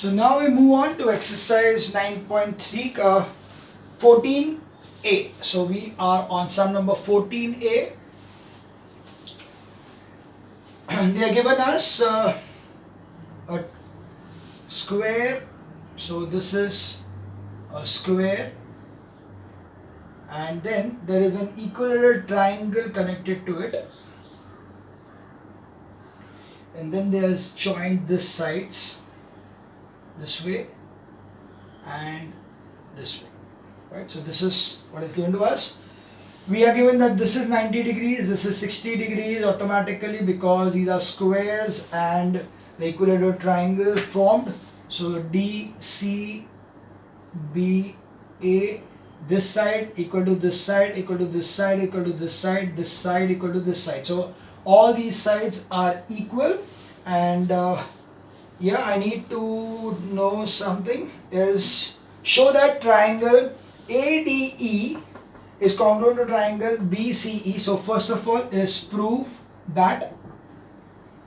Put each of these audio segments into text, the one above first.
So now we move on to exercise 9.3, 14a. So we are on sum number 14a. They are given us a square. So this is a square, and then there is an equilateral triangle connected to it, and then there's joined this sides this way and this way, right? So this is what is given to us. We are given that this is 90 degrees, this is 60 degrees automatically because these are squares and the equilateral triangle formed. So D, C, B, A, this side equal to this side, equal to this side, equal to this side equal to this side. So all these sides are equal, and yeah, I need to know something is show that triangle ADE is congruent to triangle BCE. So first of all is prove that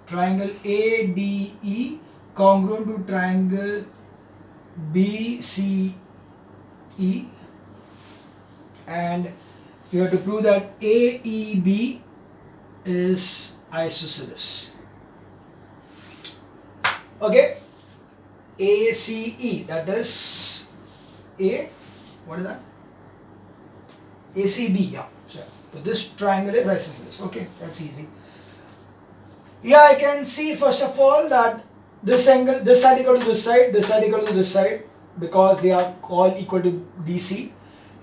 triangle ADE congruent to triangle BCE, and you have to prove that AEB is isosceles. Okay, ACE, that is what is that? ACB, yeah. So this triangle is isosceles. Okay, that's easy. Yeah, I can see first of all that this angle, this side equal to this side, this side equal to this side, because they are all equal to DC.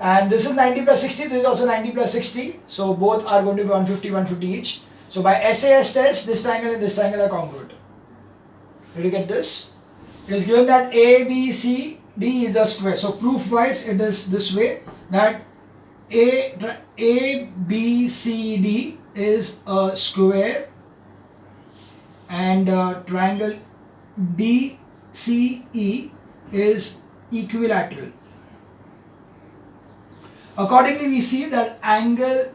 And this is 90 plus 60, this is also 90 plus 60. So both are going to be 150, 150 each. So by SAS test, this triangle and this triangle are congruent. Did you get this? It is given that ABCD is a square. So proof wise it is this way, that ABCD is a square and triangle DCE is equilateral. Accordingly, we see that angle,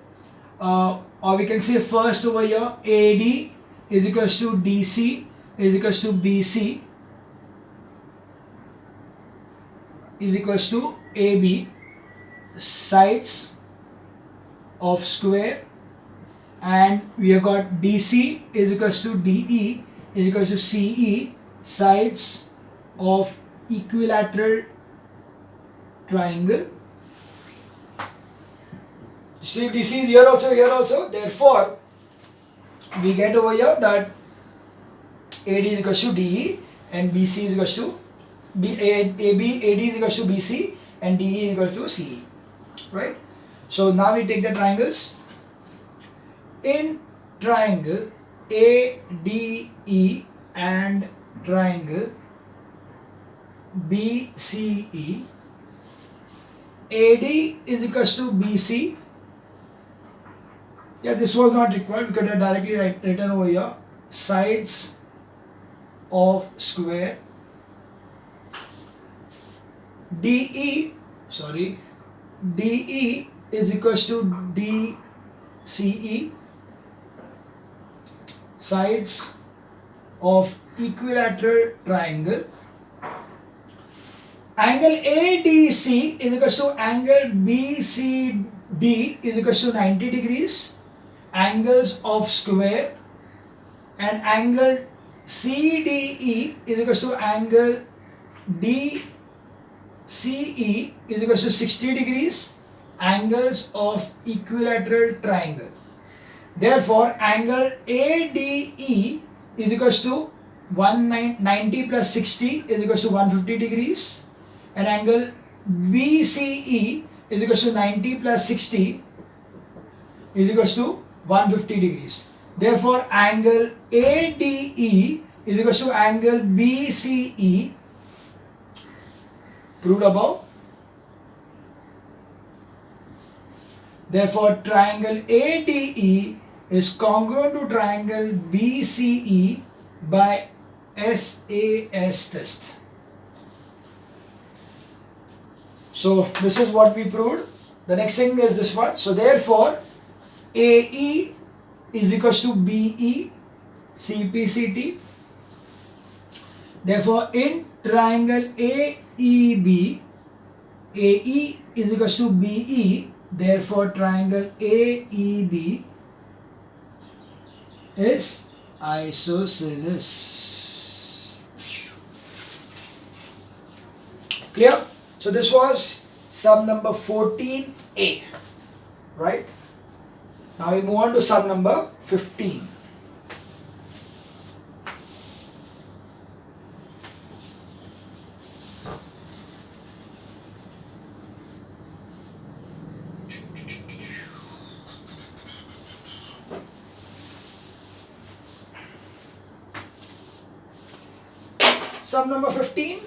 or we can say first over here, AD is equals to DC is equals to BC is equals to AB, sides of square, and we have got DC is equals to DE is equals to CE, sides of equilateral triangle. See, DC is here also, therefore we get over here that AD is equals to DE and BC is equals to AD is equals to BC and DE is equals to CE, right? So now we take the triangles. In triangle ADE and triangle BCE, AD is equals to BC. Yeah, this was not required, we could have directly written over here, sides of square. DE is equals to DCE, sides of equilateral triangle. Angle ADC is equals to angle BCD is equals to 90 degrees, angles of square, and angle CDE is equals to angle DCE is equals to 60 degrees, angles of equilateral triangle. Therefore, angle ADE is equals to 90 plus 60 is equals to 150 degrees, and angle BCE is equals to 90 plus 60 is equals to 150 degrees. Therefore, angle ADE is equals to angle BCE, proved above. Therefore, triangle ADE is congruent to triangle BCE by SAS test. So this is what we proved. The next thing is this one. So therefore, AE is equals to BE CPCT. Therefore, in triangle AEB, AE is equals to BE, therefore triangle AEB is isosceles. Clear? So this was sum number 14A, right? Now we move on to sum number 15. Sum number 15.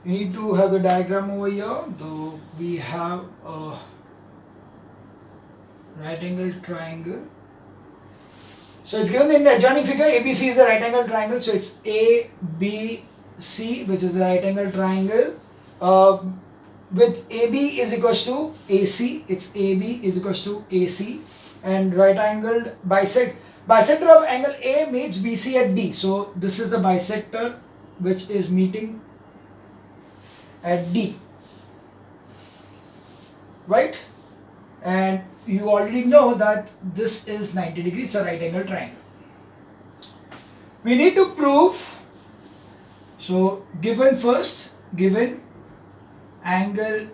We need to have the diagram over here, though we have a right angle triangle. So it's given in the adjoining figure, ABC is a right angle triangle, so it's ABC, which is a right angle triangle, with AB is equals to AC, it's AB is equals to AC, and right angled bisector of angle A meets BC at D. So this is the bisector which is meeting at D, right? And you already know that this is 90 degrees, it's a right angle triangle. We need to prove, so given angle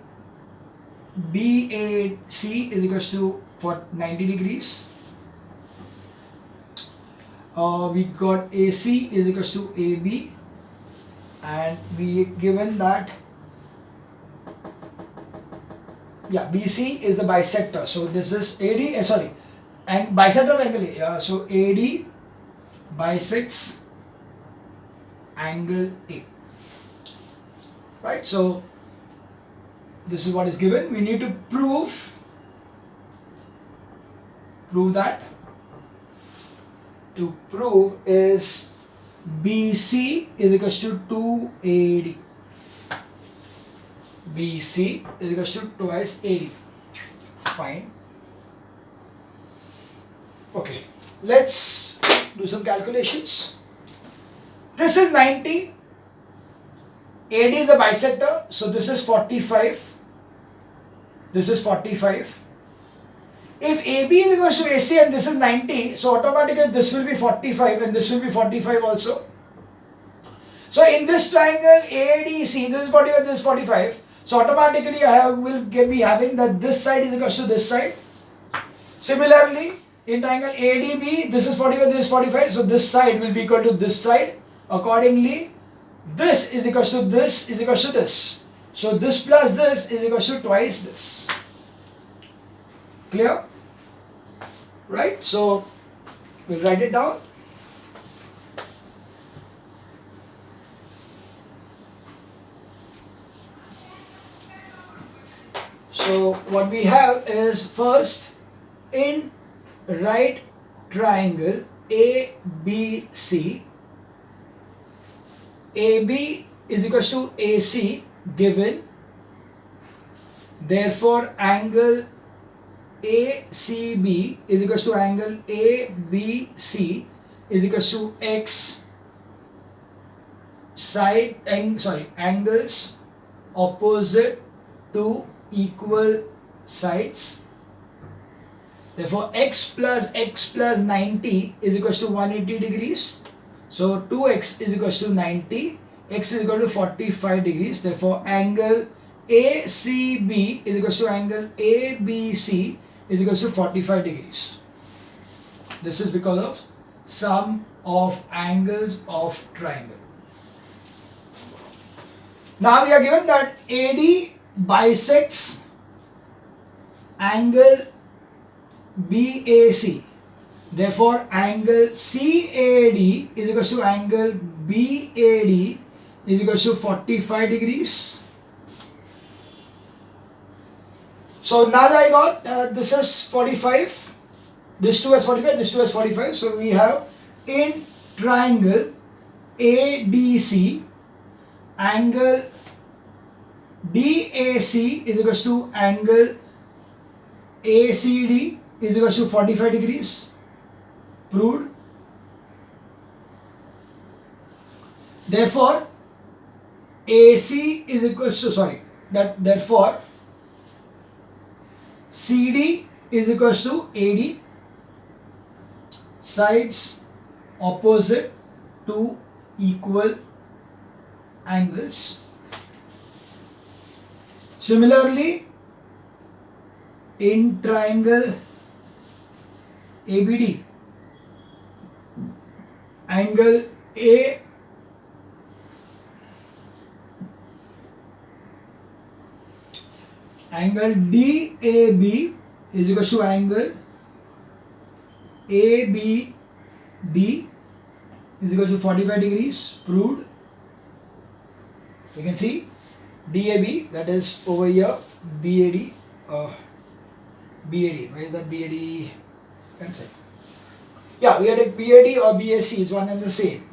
BAC is equals to 90 degrees. We got AC is equals to AB, and we given that BC is the bisector. So this is AD, and bisector of angle A. So AD bisects angle A, right? So this is what is given. We need to prove that. To prove is BC is equals to 2AD. BC is equals to twice AD. Fine. Okay, let's do some calculations. This is 90. AD is the bisector, so this is 45. This is 45. If AB is equals to AC and this is 90, so automatically this will be 45 and this will be 45 also. So in this triangle ADC, this is 45, this is 45. So automatically I will be having that this side is equals to this side. Similarly, in triangle ADB, this is 45, this is 45. So this side will be equal to this side. Accordingly, this is equals to this is equals to this. So this plus this is equals to twice this. Clear? Right? So we'll write it down. So what we have is, first, in right triangle ABC, AB is equals to AC given, therefore angle ACB is equals to angle ABC is equals to X angles opposite to equal sides. Therefore X plus 90 is equals to 180 degrees. So 2x is equals to 90, x is equal to 45 degrees. Therefore angle ACB is equals to angle ABC is equals to 45 degrees. This is because of sum of angles of triangle. Now we are given that AD bisects angle BAC. Therefore angle CAD is equals to angle BAD is equals to 45 degrees. So now I got this is 45, this 2 is 45, this 2 is 45. So we have in triangle ADC, angle DAC is equals to angle ACD is equals to 45 degrees. Proved. Therefore AC is equals to, therefore CD is equals to AD, sides opposite to equal angles. Similarly, in triangle ABD, angle A angle DAB is equal to angle ABD is equal to 45 degrees, proved. You can see DAB, that is over here, BAD, BAD, where is that BAD? Cancel. Yeah, we had a BAD or BAC, it's one and the same,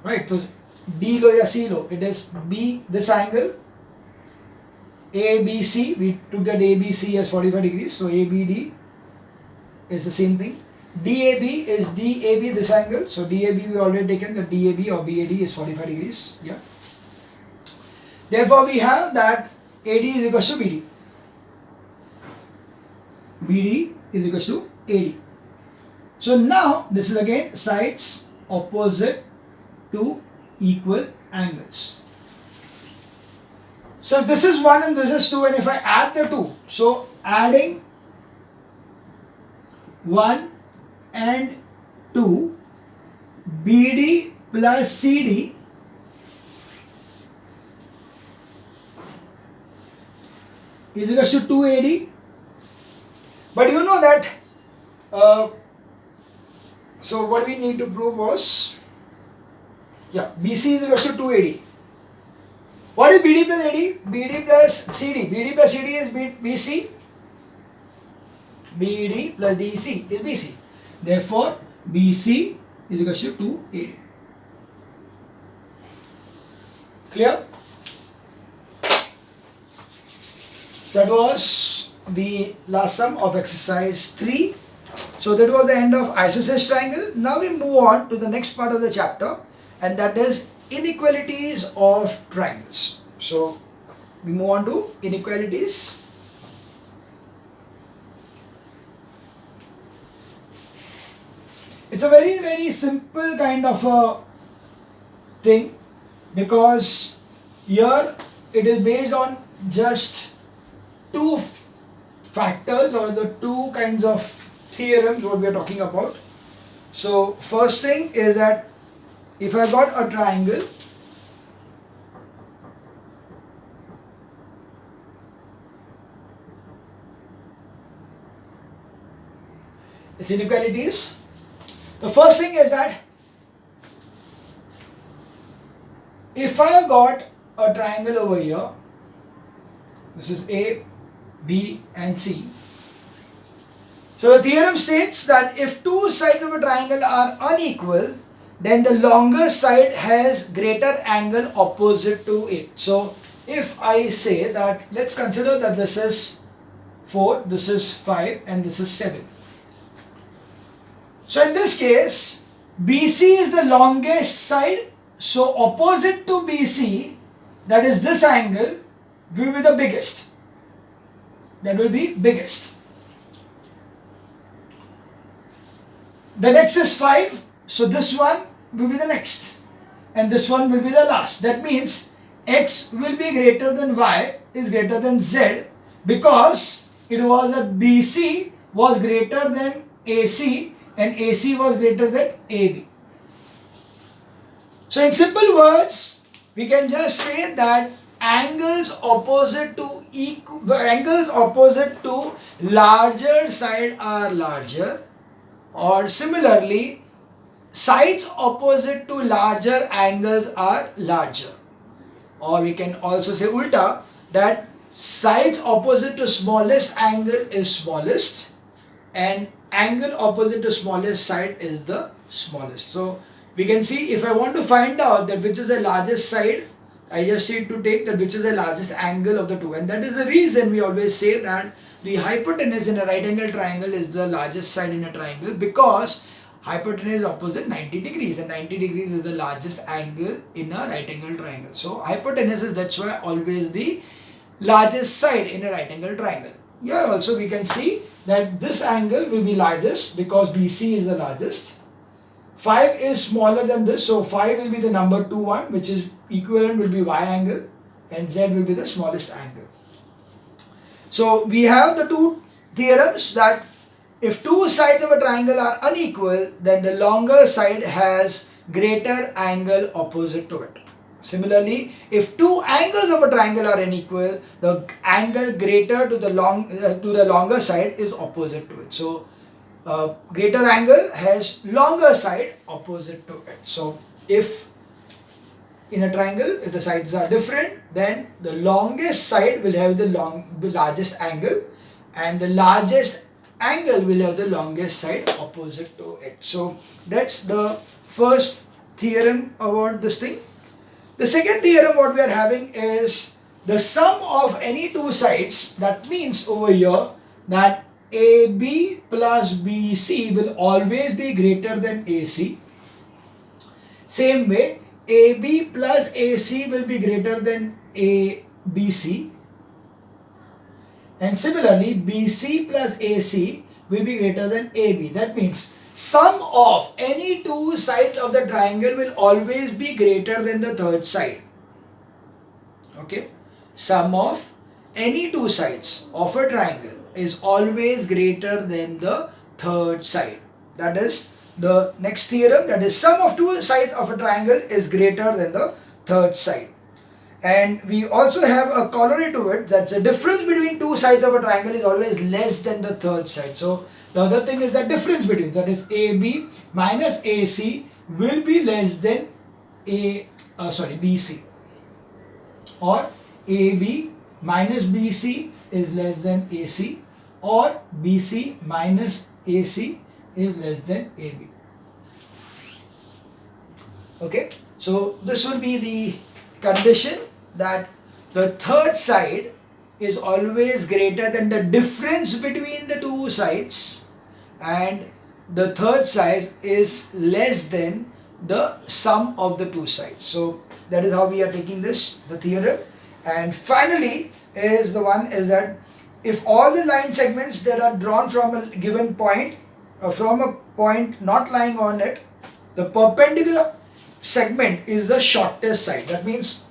right? So D low or C low, it is B, this angle, ABC, we took that ABC as 45 degrees, so ABD is the same thing. DAB is DAB, this angle, so DAB we already taken, the DAB or BAD is 45 degrees, yeah. Therefore we have that AD is equal to BD. BD is equal to AD. So now this is again sides opposite to equal angles. So this is 1 and this is 2, and if I add the 2, so adding 1 and 2, BD plus CD is equal to 2AD. But you know that, so what we need to prove was, yeah, BC is equal to 2AD. What is BD plus AD? BD plus CD. BD plus CD is BC. BD plus DC is BC. Therefore, BC is equal to 2AD. Clear? That was the last sum of exercise 3. So that was the end of isosceles triangle. Now we move on to the next part of the chapter, and that is inequalities of triangles. So we move on to inequalities. It's a very, very simple kind of a thing, because here it is based on just two factors, or the two kinds of theorems what we are talking about. So first thing is that if I got a triangle, its inequalities. The first thing is that if I got a triangle over here, this is A, B and C. So the theorem states that if two sides of a triangle are unequal, then the longer side has greater angle opposite to it. So if I say that, let's consider that this is 4, this is 5 and this is 7. So in this case, BC is the longest side, so opposite to BC, that is this angle, will be the biggest. That will be biggest. The next is 5, so this one will be the next, and this one will be the last. That means X will be greater than Y is greater than Z, because it was that BC was greater than AC and AC was greater than AB. So in simple words, we can just say that angles opposite to larger side are larger, or similarly sides opposite to larger angles are larger. Or we can also say ulta, that sides opposite to smallest angle is smallest, and angle opposite to smallest side is the smallest. So we can see, if I want to find out that which is the largest side, I just need to take that which is the largest angle of the two, and that is the reason we always say that the hypotenuse in a right angle triangle is the largest side in a triangle, because hypotenuse is opposite 90 degrees, and 90 degrees is the largest angle in a right angle triangle. So hypotenuse is, that's why, always the largest side in a right angle triangle. Here also we can see that this angle will be largest because BC is the largest. 5 is smaller than this, so 5 will be the number 2 one, which is equivalent will be y angle, and z will be the smallest angle. So we have the two theorems that if two sides of a triangle are unequal, then the longer side has greater angle opposite to it. Similarly, if two angles of a triangle are unequal, the angle greater to the longer side is opposite to it. So greater angle has longer side opposite to it. So if in a triangle, if the sides are different, then the longest side will have the largest angle, and the largest angle will have the longest side opposite to it. So that's the first theorem about this thing. The second theorem what we are having is the sum of any two sides. That means over here that AB plus BC will always be greater than AC. Same way, AB plus AC will be greater than ABC. And similarly, BC plus AC will be greater than AB. That means sum of any two sides of the triangle will always be greater than the third side. Okay? Sum of any two sides of a triangle is always greater than the third side. That is the next theorem, that is sum of two sides of a triangle is greater than the third side. And we also have a corollary to it, that the difference between two sides of a triangle is always less than the third side. So the other thing is the difference between, that is AB minus AC will be less than BC, or AB minus BC is less than AC, or BC minus AC is less than AB. Okay, so this will be the condition that the third side is always greater than the difference between the two sides, and the third side is less than the sum of the two sides. So that is how we are taking this, the theorem. And finally is the one is that if all the line segments that are drawn from a given point, from a point not lying on it, the perpendicular segment is the shortest side. That means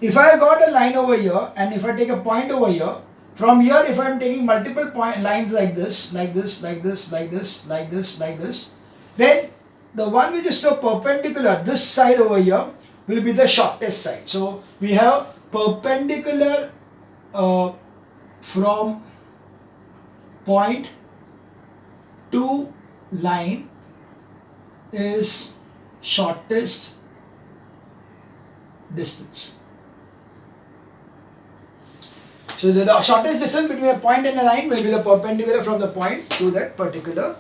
if I got a line over here, and if I take a point over here, from here if I am taking multiple point lines like this, like this, like this, like this, like this, like this, then the one which is so perpendicular, this side over here, will be the shortest side. So we have perpendicular from point to line is shortest distance. So the shortest distance between a point and a line will be the perpendicular from the point to that particular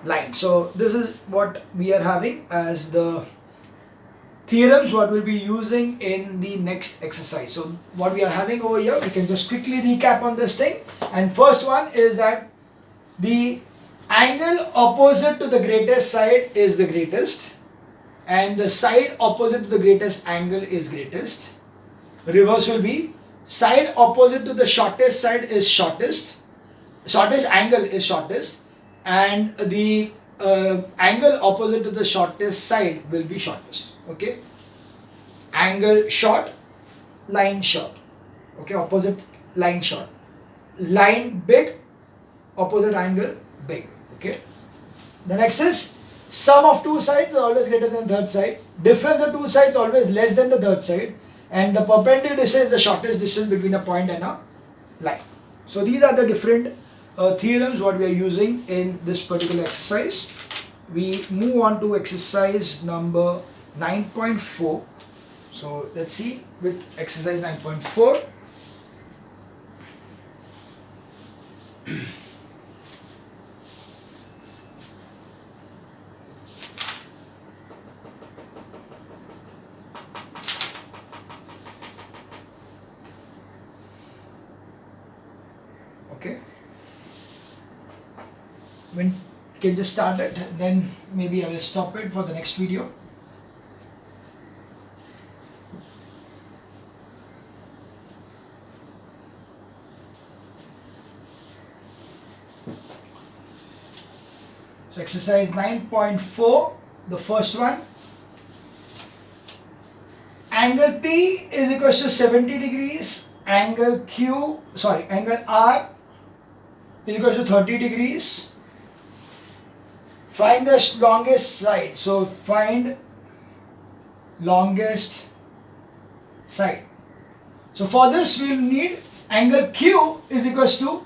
line. So this is what we are having as the theorems what we'll be using in the next exercise. So what we are having over here, we can just quickly recap on this thing. And first one is that the angle opposite to the greatest side is the greatest, and the side opposite to the greatest angle is greatest. Reverse will be side opposite to the shortest side is shortest angle is shortest, and the angle opposite to the shortest side will be shortest. Okay, angle short, line short. Okay, opposite line short, line big, opposite angle big. Okay, the next is sum of two sides is always greater than third side, difference of two sides always less than the third side, and the perpendicular distance is the shortest distance between a point and a line. So these are the different theorems what we are using in this particular exercise. We move on to exercise number 9.4. So let's see with exercise 9.4. Okay. When can just start it, then maybe I will stop it for the next video. So exercise 9.4, the first one. Angle P is equal to 70 degrees. Angle R is equal to 30 degrees. Find the longest side. So find longest side. So for this we will need angle Q is equal to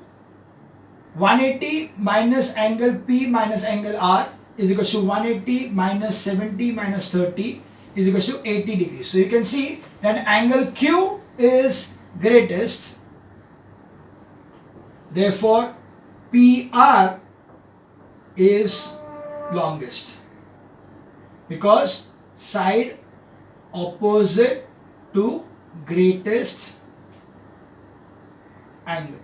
180 minus angle P minus angle R is equal to 180 minus 70 minus 30 is equal to 80 degrees. So you can see that angle Q is greatest. Therefore, PR is longest because side opposite to greatest angle.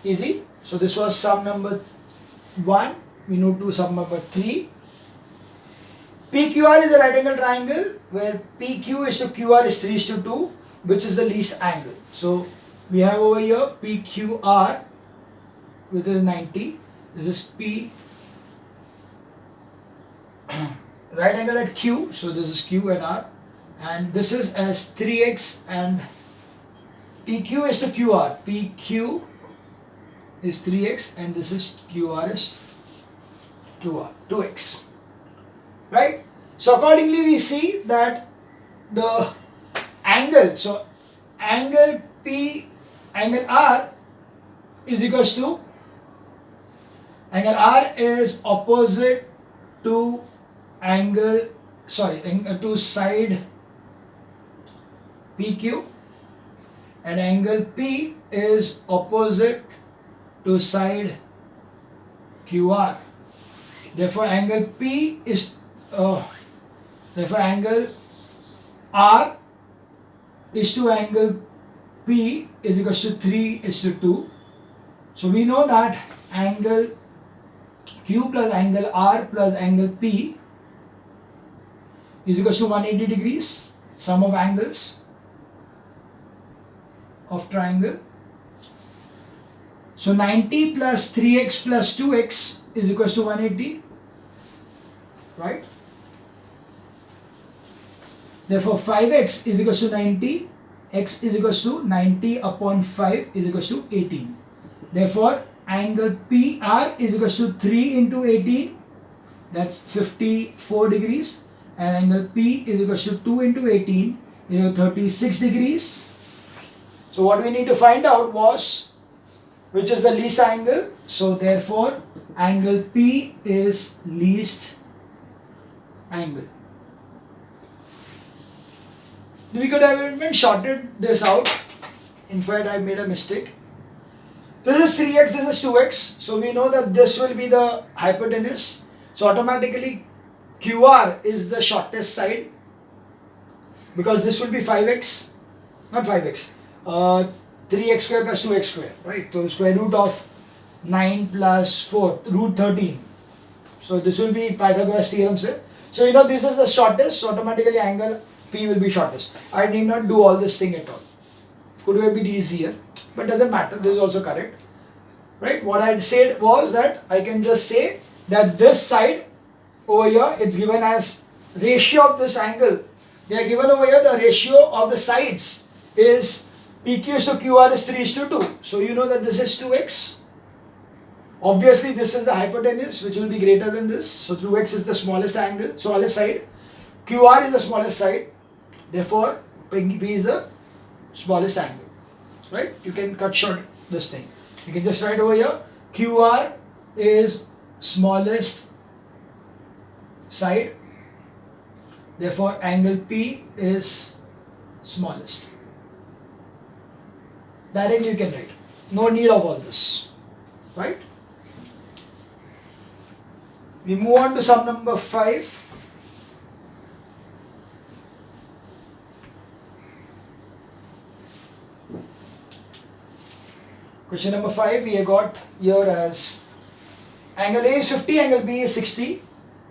Easy. So this was sum number 1. We move to sum number 3. PQR is a right angle triangle where PQ is to QR is 3:2, which is the least angle. So we have over here PQR, which is 90. This is P right angle at Q. So this is Q and R, and this is as 3x, and PQ is to QR. PQ is 3x, and this is QR is 2x. Right? So accordingly we see that the angle, so angle R is equals to, angle R is opposite to to side PQ, and angle P is opposite to side QR. Therefore angle angle R is to angle P is equal to 3:2. So we know that angle Q plus angle R plus angle P is equal to 180 degrees, sum of angles of triangle. So 90 plus 3x plus 2x is equal to 180, right? Therefore 5x is equal to 90, x is equal to 90 upon 5 is equal to 18. Therefore angle PR is equal to 3 into 18, that's 54 degrees, and angle P is equal to 2 into 18 is 36 degrees. So what we need to find out was which is the least angle. So therefore angle P is least angle. We could have even shorted this out. In fact, I made a mistake. This is 3x, this is 2x. So we know that this will be the hypotenuse. So automatically QR is the shortest side because this will be 5x, not 5x, 3x square plus 2x square, right? So square root of 9 plus 4, root 13. So this will be Pythagoras theorem, sir. So you know this is the shortest, so automatically angle P will be shortest. I need not do all this thing at all. Could have been easier, but doesn't matter. This is also correct, right? What I said was that I can just say that this side over here, it's given as ratio of this angle. They are given over here the ratio of the sides is PQ is to QR is 3:2. So you know that this is 2x. Obviously this is the hypotenuse which will be greater than this. So 2x is the smallest angle, smallest side. QR is the smallest side. Therefore P is the smallest angle. Right? You can cut short this thing. You can just write over here QR is smallest side. Therefore angle P is smallest. Directly you can write. No need of all this. Right? We move on to sum number 5. Question number 5 we have got here as angle A is 50, angle B is 60.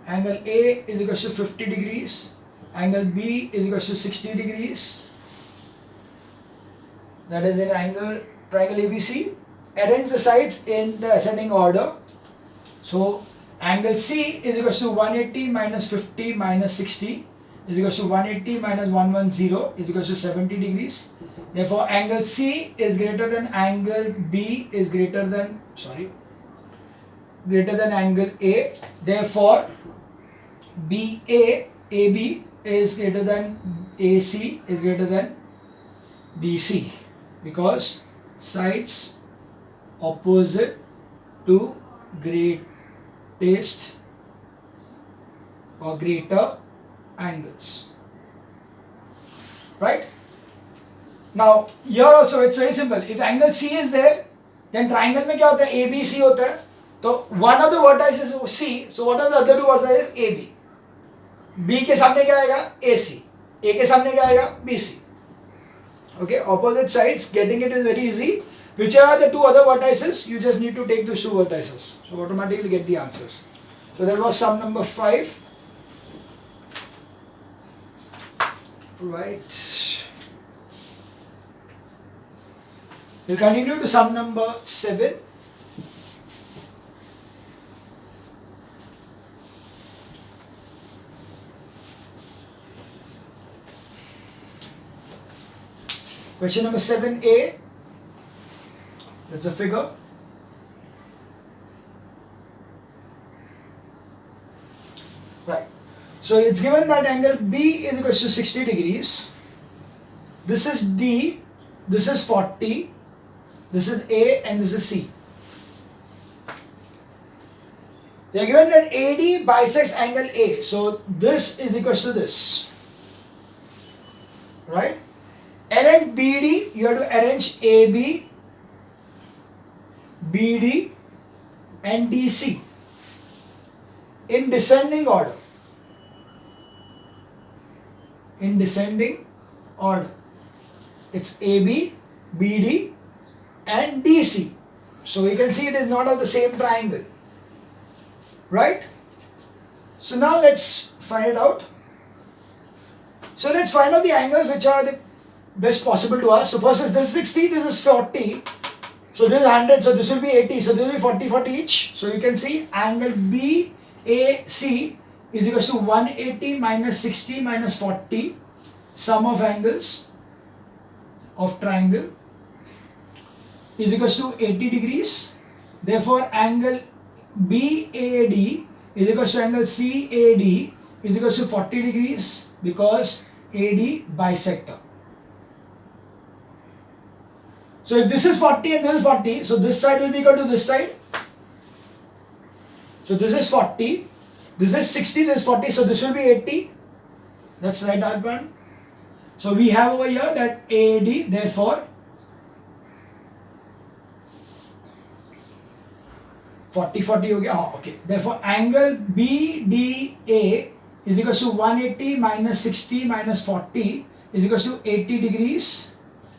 Angle A is equal to 50 degrees. Angle B is equal to 60 degrees. That is in triangle ABC. Arrange the sides in the ascending order. So angle C is equal to 180 minus 50 minus 60 is equal to 180 minus 110 is equal to 70 degrees. Therefore angle C is greater than angle B is greater than angle A. Therefore AB is greater than AC is greater than BC, because sides opposite to greatest or greater angles. Right? Now here also it's very simple. If angle C is there, then triangle में क्या होता है? ABC होता है. तो one of the vertices is C. So what are the other two vertices? AB. B के सामने क्या आएगा? AC. A के सामने क्या आएगा? BC. Okay, opposite sides, getting it is very easy. Whichever are the two other vertices, you just need to take those two vertices. So automatically get the answers. So that was sum number 5. Right. We'll continue to sum number 7. Question number 7a, that's a figure. Right. So it's given that angle B is equal to 60 degrees. This is D, this is 40, this is A and this is C. They are given that AD bisects angle A. So this is equal to this. Right? Arrange BD, you have to arrange AB, BD and DC in descending order. In descending order. It's AB, BD and DC. So we can see it is not of the same triangle. Right? So now let's find it out. So let's find out the angles which are the best possible to us. So first is this 60, this is 40. So this is 100, so this will be 80. So this will be 40, 40 each. So you can see angle BAC is equal to 180 minus 60 minus 40. Sum of angles of triangle is equal to 80 degrees. Therefore angle BAD is equal to angle CAD is equal to 40 degrees, because AD bisector. So if this is 40 and this is 40, so this side will be equal to this side. So this is 40, this is 60, this is 40, so this will be 80. That's right, Arpan. So we have over here that AD, therefore 40, 40 हो गया. हाँ, okay. Therefore angle BDA is equal to 180 minus 60 minus 40 is equal to 80 degrees,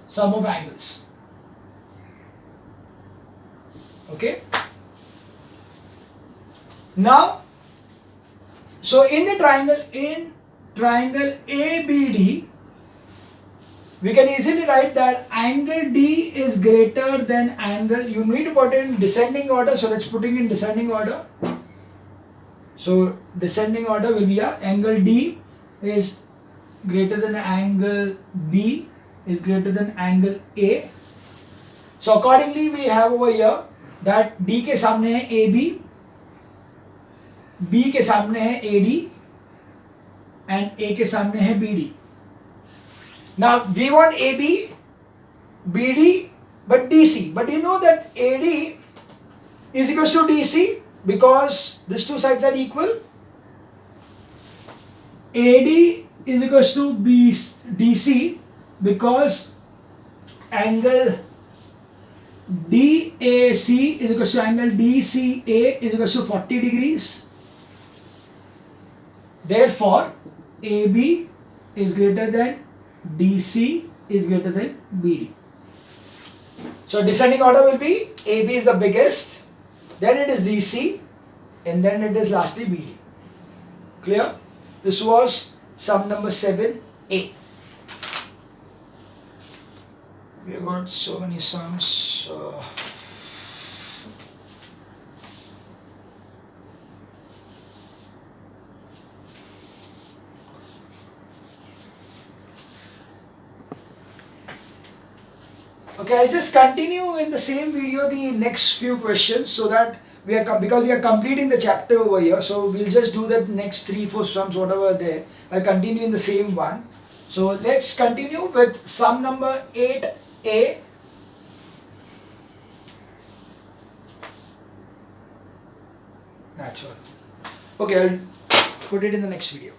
sum of angles. Okay. Now, so in the triangle ABD, we can easily write that angle D is greater than angle, you need to put it in descending order, so let's put it in descending order. So descending order will be angle D is greater than angle B is greater than angle A. So accordingly we have over here that D के सामने है AB, B के सामने है AD and A के सामने है BD. Now we want AB, BD but DC, but you know that AD is equal to DC because these two sides are equal. AD is equal to DC because angle DAC is equal to angle DCA is equal to 40 degrees. Therefore, AB is greater than DC is greater than BD. So descending order will be AB is the biggest, then it is DC, and then it is lastly BD. Clear? This was sum number 7A. We have got so many sums. Okay, I'll just continue in the same video the next few questions so that we are because we are completing the chapter over here. So we'll just do the next 3-4 sums whatever there. I'll continue in the same one. So let's continue with sum number 8A. That's all. Okay, I'll put it in the next video.